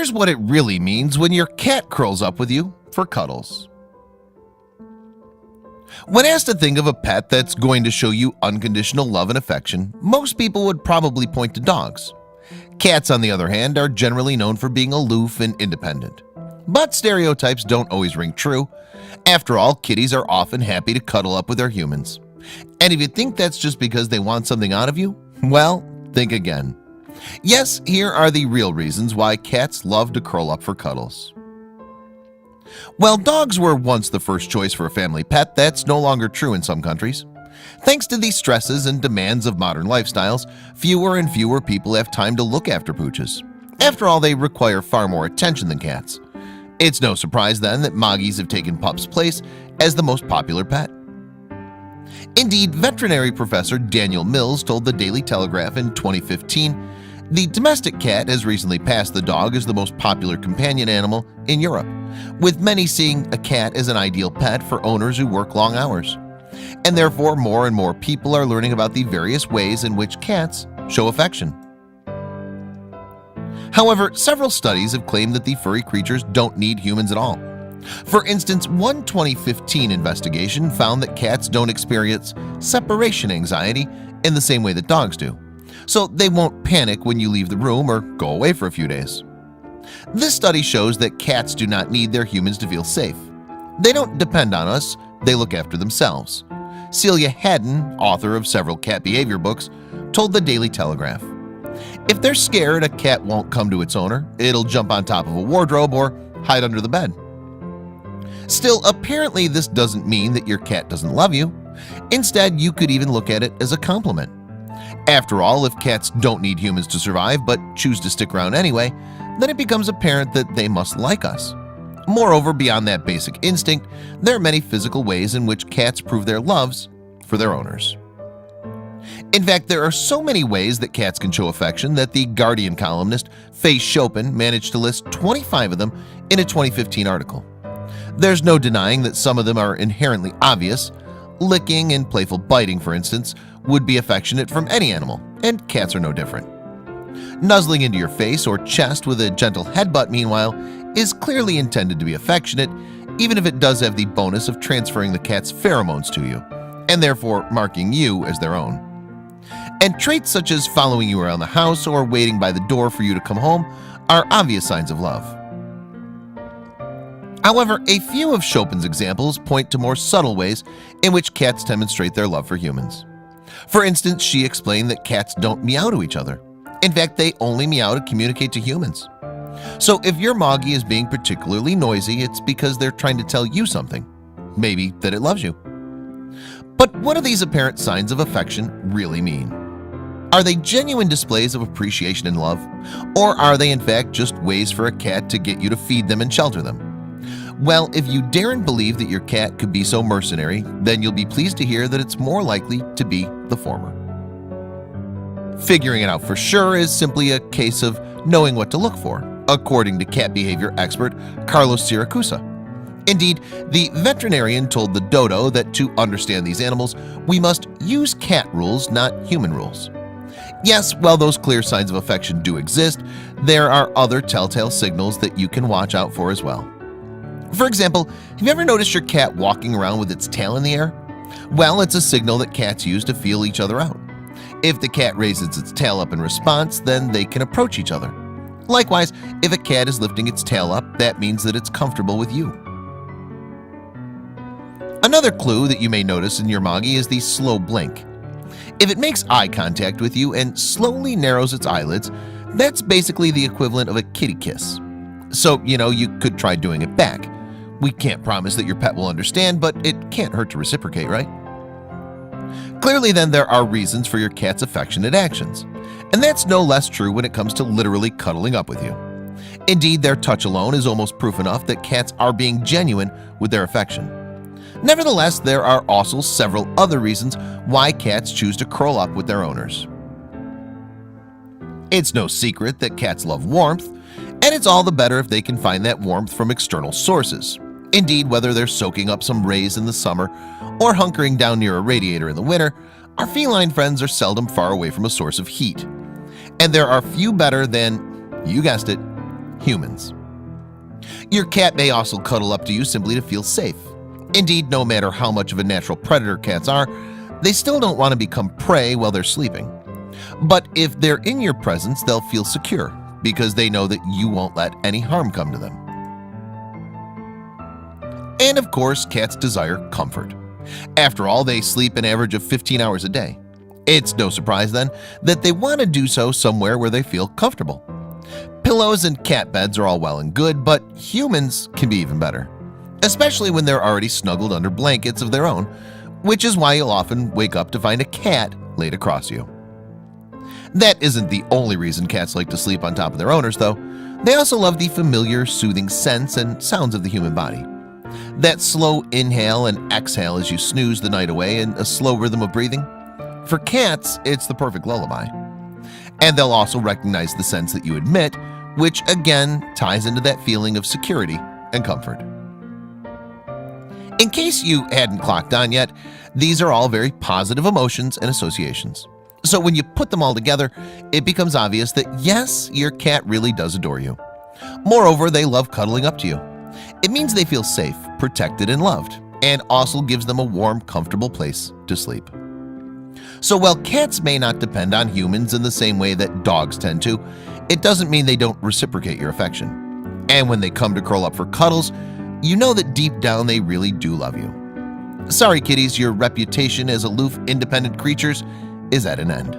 Here's what it really means when your cat curls up with you for cuddles. When asked to think of a pet that's going to show you unconditional love and affection, most people would probably point to dogs. Cats, on the other hand, are generally known for being aloof and independent. But stereotypes don't always ring true. After all, kitties are often happy to cuddle up with their humans. And if you think that's just because they want something out of you, well, think again. Yes, here are the real reasons why cats love to curl up for cuddles. While dogs were once the first choice for a family pet, that's no longer true in some countries. Thanks to the stresses and demands of modern lifestyles, fewer and fewer people have time to look after pooches. After all, they require far more attention than cats. It's no surprise then that Moggies have taken pups' place as the most popular pet. Indeed, veterinary professor Daniel Mills told the Daily Telegraph in 2015, "The domestic cat has recently passed the dog as the most popular companion animal in Europe, with many seeing a cat as an ideal pet for owners who work long hours. And therefore, more and more people are learning about the various ways in which cats show affection." However, several studies have claimed that the furry creatures don't need humans at all. For instance, one 2015 investigation found that cats don't experience separation anxiety in the same way that dogs do, so they won't panic when you leave the room or go away for a few days. This study shows that cats do not need their humans to feel safe. They don't depend on us, they look after themselves. Celia Haddon, author of several cat behavior books, told the Daily Telegraph, "If they're scared a cat won't come to its owner, it'll jump on top of a wardrobe or hide under the bed." Still, apparently this doesn't mean that your cat doesn't love you. Instead, you could even look at it as a compliment. After all, if cats don't need humans to survive but choose to stick around anyway, then it becomes apparent that they must like us. Moreover, beyond that basic instinct, there are many physical ways in which cats prove their loves for their owners. In fact, there are so many ways that cats can show affection that the Guardian columnist Faye Chopin managed to list 25 of them in a 2015 article. There's no denying that some of them are inherently obvious. Licking and playful biting, for instance, would be affectionate from any animal, and cats are no different. Nuzzling into your face or chest with a gentle headbutt, meanwhile, is clearly intended to be affectionate, even if it does have the bonus of transferring the cat's pheromones to you, and therefore marking you as their own. And traits such as following you around the house or waiting by the door for you to come home are obvious signs of love. However, a few of Chopin's examples point to more subtle ways in which cats demonstrate their love for humans. For instance, she explained that cats don't meow to each other. In fact, they only meow to communicate to humans. So if your Moggy is being particularly noisy, it's because they're trying to tell you something, maybe that it loves you. But what do these apparent signs of affection really mean? Are they genuine displays of appreciation and love? Or are they in fact just ways for a cat to get you to feed them and shelter them? Well, if you daren't believe that your cat could be so mercenary, then you'll be pleased to hear that it's more likely to be the former. Figuring it out for sure is simply a case of knowing what to look for, according to cat behavior expert Carlos Siracusa. Indeed, the veterinarian told the Dodo that to understand these animals, we must use cat rules, not human rules. Yes, while those clear signs of affection do exist, there are other telltale signals that you can watch out for as well. For example, have you ever noticed your cat walking around with its tail in the air? Well, it's a signal that cats use to feel each other out. If the cat raises its tail up in response, then they can approach each other. Likewise, if a cat is lifting its tail up, that means that it's comfortable with you. Another clue that you may notice in your Moggy is the slow blink. If it makes eye contact with you and slowly narrows its eyelids, that's basically the equivalent of a kitty kiss. So, you could try doing it back. We can't promise that your pet will understand, but it can't hurt to reciprocate, right? Clearly then, there are reasons for your cat's affectionate actions, and that's no less true when it comes to literally cuddling up with you. Indeed, their touch alone is almost proof enough that cats are being genuine with their affection. Nevertheless, there are also several other reasons why cats choose to curl up with their owners. It's no secret that cats love warmth, and it's all the better if they can find that warmth from external sources. Indeed, whether they're soaking up some rays in the summer or hunkering down near a radiator in the winter, our feline friends are seldom far away from a source of heat. And there are few better than, you guessed it, humans. Your cat may also cuddle up to you simply to feel safe. Indeed, no matter how much of a natural predator cats are, they still don't want to become prey while they're sleeping. But if they're in your presence, they'll feel secure because they know that you won't let any harm come to them. And of course, cats desire comfort. After all, they sleep an average of 15 hours a day. It's no surprise then that they want to do so somewhere where they feel comfortable. Pillows and cat beds are all well and good, but humans can be even better, especially when they're already snuggled under blankets of their own, which is why you'll often wake up to find a cat laid across you. That isn't the only reason cats like to sleep on top of their owners, though. They also love the familiar, soothing scents and sounds of the human body. That slow inhale and exhale as you snooze the night away in a slow rhythm of breathing. For cats, it's the perfect lullaby. And they'll also recognize the scents that you emit, which again ties into that feeling of security and comfort. In case you hadn't clocked on yet, these are all very positive emotions and associations. So when you put them all together, it becomes obvious that yes, your cat really does adore you. Moreover, they love cuddling up to you. It means they feel safe, protected, and loved, and also gives them a warm, comfortable place to sleep. So while cats may not depend on humans in the same way that dogs tend to, it doesn't mean they don't reciprocate your affection. And when they come to curl up for cuddles, you know that deep down they really do love you. Sorry kitties, your reputation as aloof, independent creatures is at an end.